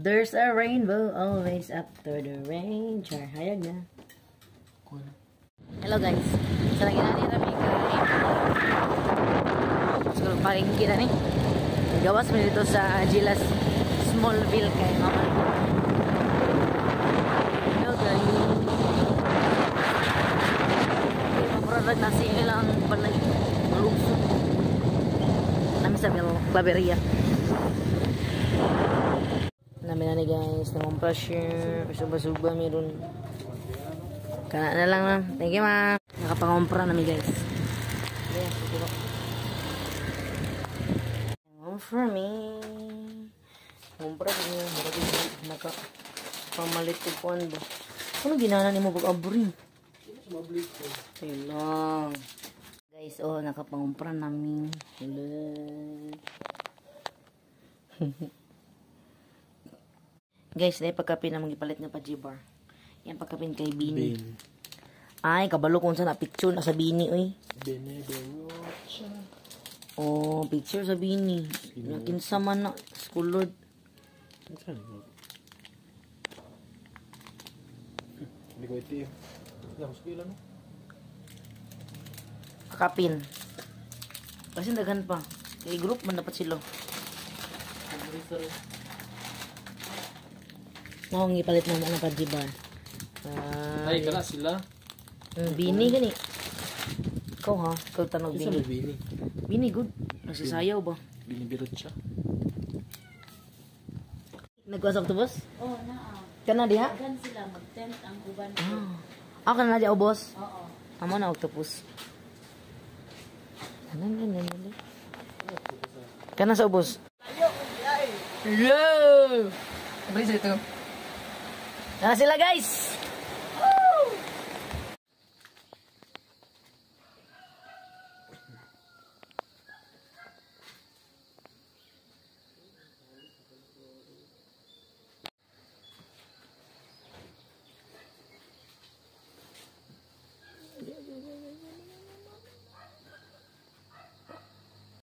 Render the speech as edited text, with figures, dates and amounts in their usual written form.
There's a rainbow always after the rain. Char, hayag na. Hello guys. Sa lagi na nito may siguro palingki na ni. Gawas mo dito sa Gilas Smallville kay mama. Hello guys. Maproduct na silang balay. Malungsod. Namin sa Claveria. Namin na ni guys. Namang pressure. Suba-suba meron. Kana na lang na. Thank you ma. Nakapangompra namin guys. Yes, siguro. One for me. Ngompra din yung nakapamalit ko po ano ba. Ano ginana ni mo pag-abri? Ayun lang. Guys, oh, nakapangompra namin. Hello. Guys, dahil pagkapin na magipalit nga pa G-bar. Yan pagkapin kay Bini. Ay, kabalo kung saan na picture na sa Bini, oy. Bini, Berocha. Oh, picture sa Bini. Kinsa man na, school lord. Saan ito? Hindi ko iti. Hindi ako skila, no? Kakapin. Kasi daghan pa. Kay group man dapat sila. Nakong ipalit naman ang pa-G-bar. Ay, kala sila. Bini gani. Ikaw ha? Ikaw tanong Isa Bini. may Bini. Bini good. Nagsasayaw ba? Bini Berocha. Nagwas octopus? Oh, naa. Kana diha? Gan sila mag-tent ang uban ko. Ah, kana diha boss? Oo. Amo na octopus. Ganyan. Kana sa ubos? Hello! Bris ito. Nara sila guys!